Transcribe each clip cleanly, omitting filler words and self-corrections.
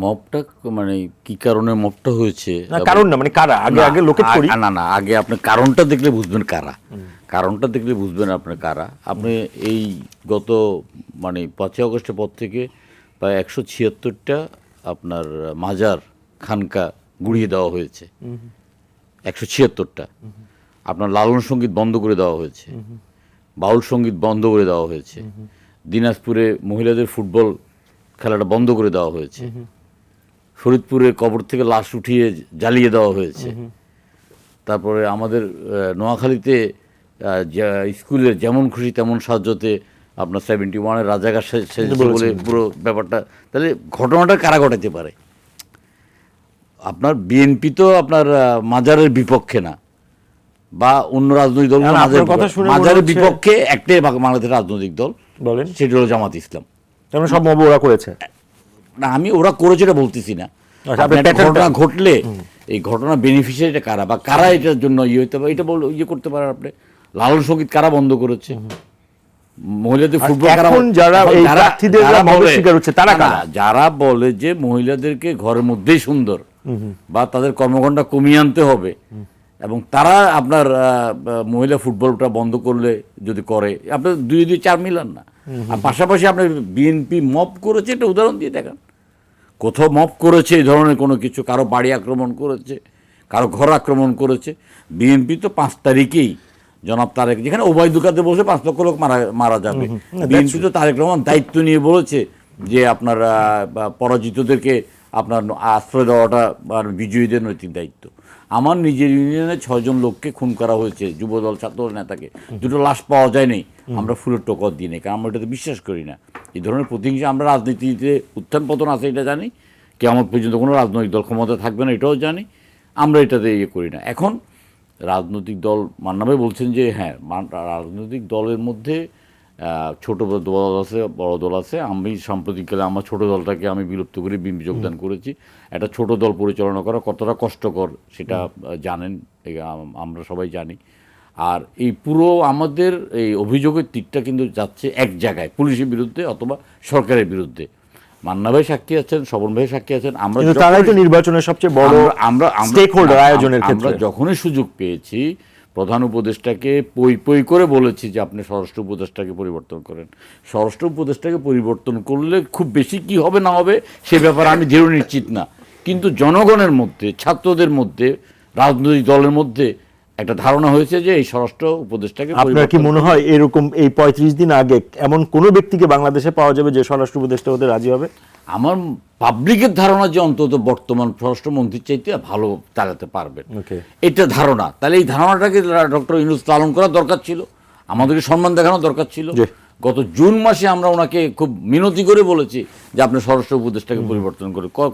মবটা মানে কি কারণে মবটা হয়েছে না কারণ না, মানে কারা আগে আগে লোকেট করি। না আগে আপনি কারণটা দেখলে বুঝবেন কারা, কারণটা দেখলে বুঝবেন আপনার কারা। আপনি এই গত মানে 5ই আগস্টের পর থেকে প্রায় 176টা আপনার মাজার খানকা গুড়িয়ে দেওয়া হয়েছে, 176টা। আপনার লালন সঙ্গীত বন্ধ করে দেওয়া হয়েছে, বাউল সঙ্গীত বন্ধ করে দেওয়া হয়েছে, দিনাজপুরে মহিলাদের ফুটবল খেলাটা বন্ধ করে দেওয়া হয়েছে, ফরিদপুরে কবর থেকে লাশ উঠিয়ে জ্বালিয়ে দেওয়া হয়েছে, তারপরে আমাদের নোয়াখালীতে স্কুলের যেমন খুশি তেমন সাহায্যতে আপনার 71-এর রাজাকার সেজেছে বলে পুরো ব্যাপারটা। তাহলে ঘটনাটা কারা ঘটাতে পারে? আপনার বিএনপি তো আপনার মাজারের বিপক্ষে না, বা অন্য রাজনৈতিক দল মাজারের বিপক্ষে একটাই বাংলাদেশের রাজনৈতিক দল, বলেন, সেটা হলো জামাত ইসলাম। তেমন সব মব ওরা করেছে না, আমি ওরা করেছে এটা বলতেছি না। ঘটনা ঘটলে এই ঘটনা বেনিফিশিয়ারিটা কারা বা কারা এটার জন্য ইয়ে হইতে পারে, এটা ইয়ে করতে পারেন আপনি। লালন সঙ্গীত কারা বন্ধ করেছে? মহিলাদের ফুটবল যারা বলে যে মহিলাদেরকে ঘরের মধ্যেই সুন্দর বা তাদের কর্মঘণ্টা কমিয়ে আনতে হবে, এবং তারা আপনার মহিলা ফুটবলটা বন্ধ করলে যদি করে, আপনার 2-4 মিলান না। আর পাশাপাশি আপনার বিএনপি মব করেছে, এটা উদাহরণ দিয়ে দেখান কোথাও মব করেছে এই ধরনের কোনো কিছু, কারো বাড়ি আক্রমণ করেছে, কারো ঘর আক্রমণ করেছে। বিএনপি তো 5 তারিখেই জনাব তারেক, যেখানে ওবায়দুকাতে বসে 5 লক্ষ লোক মারা যাবে, বিএনপি তো তারেক রহমান দায়িত্ব নিয়ে বলেছে যে আপনার পরাজিতদেরকে আপনার আশ্রয় দেওয়াটা বিজয়ীদের নৈতিক দায়িত্ব। আমার নিজের ইউনিয়নে 6 জন লোককে খুন করা হয়েছে, যুবদল ছাত্র নেতাকে, 2টো লাশ পাওয়া যায়নি, আমরা ফুলের টোকর দিই না, কারণ আমরা এটাতে বিশ্বাস করি না। এই ধরনের প্রতিহিংসা, আমরা রাজনীতিতে উত্থান পতন আছে এটা জানি, কেমন পর্যন্ত কোনো রাজনৈতিক দল ক্ষমতা থাকবে না এটাও জানি, আমরা এটাতে ইয়ে করি না। এখন রাজনৈতিক দল মান্না ভাই বলছেন যে হ্যাঁ, রাজনৈতিক দলের মধ্যে ছোট দল আছে, বড় দল আছে। আমি সাম্প্রতিককালে আমার ছোট দলটাকে আমি বিলুপ্ত করে বিএনপি যোগদান করেছি। একটা ছোট দল পরিচালনা করা কতটা কষ্টকর সেটা জানেন, আমরা সবাই জানি। আর এই পুরো আমাদের এই অভিযোগের দিকটা কিন্তু যাচ্ছে এক জায়গায়, পুলিশের বিরুদ্ধে অথবা সরকারের বিরুদ্ধে। মান্না ভাই সাক্ষী আছেন, স্বপন ভাই সাক্ষী আছেন। আমরা তারাই তো নির্বাচনের সবচেয়ে বড় স্টেক হোল্ডার আয়োজনের ক্ষেত্রে। আমরা যখনই সুযোগ পেয়েছি প্রধান উপদেষ্টাকে পই করে বলেছি যে আপনি স্বরাষ্ট্র উপদেষ্টাকে পরিবর্তন করেন। স্বরাষ্ট্র উপদেষ্টাকে পরিবর্তন করলে খুব বেশি কি হবে না হবে সে ব্যাপারে আমি দৃঢ় নিশ্চিত না, কিন্তু জনগণের মধ্যে, ছাত্রদের মধ্যে, রাজনৈতিক দলের মধ্যে একটা ধারণা হয়েছে যে এই স্বরাষ্ট্র উপদেষ্টাকে। আপনার কি মনে হয় এরকম এই 35 দিন আগে এমন কোনো ব্যক্তিকে বাংলাদেশে পাওয়া যাবে যে স্বরাষ্ট্র উপদেষ্টা হতে রাজি হবে? আমার পাবলিকের ধারণা যে অন্তত বর্তমান স্বরাষ্ট্রমন্ত্রীর চাইতে ভালো চালাতে পারবেন, এটা ধারণা। তাহলে এই ধারণাটাকে ডক্টর ইউনূস লালন করা দরকার ছিল, আমাদেরকে সম্মান দেখানো দরকার ছিল। গত জুন মাসে আমরা ওনাকে খুব মিনতি করে বলেছি যে আপনি স্বরাষ্ট্র উপদেষ্টাকে পরিবর্তন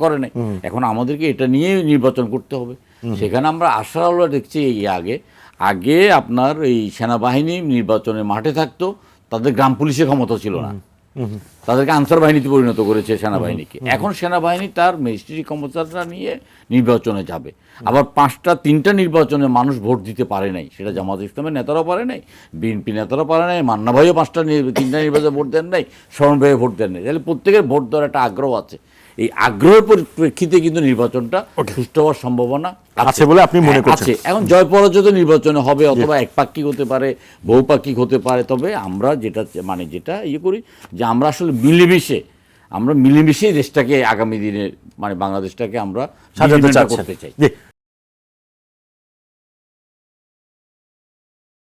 করে নাই। এখন আমাদেরকে এটা নিয়ে নির্বাচন করতে হবে। সেখানে আমরা আশা হলো দেখছি এই আগে আপনার এই সেনাবাহিনী নির্বাচনের মাঠে থাকতো, তাদের গ্রাম পুলিশের ক্ষমতা ছিল না, তাদেরকে আনসার বাহিনীতে পরিণত করেছে সেনাবাহিনীকে। এখন সেনাবাহিনী তার ম্যাজিস্ট্রেট ক্ষমতাটা নিয়ে নির্বাচনে যাবে। আবার 3টা নির্বাচনে মানুষ ভোট দিতে পারে নাই, সেটা জামাত ইসলামের নেতারাও পারে নাই, বিএনপি নেতারাও পারে নাই, মান্না ভাইও 3টা নির্বাচনে ভোট দেন নাই, স্মরণ ভাইও ভোট দেন নাই। তাহলে প্রত্যেকের ভোট দেওয়ার একটা আগ্রহ আছে। এই আগ্রহের পরিপ্রেক্ষিতে কিন্তু নির্বাচনটা সুষ্ঠু হওয়ার সম্ভাবনা আছে বলে আপনি মনে করছেন। এখন জয় পরাজয় নির্বাচনে হবে, অথবা একপাক্ষিক হতে পারে, বহুপাক্ষিক হতে পারে। তবে আমরা যেটা ইয়ে করি যে আমরা আসলে মিলেমিশে দেশটাকে আগামী দিনে বাংলাদেশটাকে আমরা সাজাতে করতে চাই।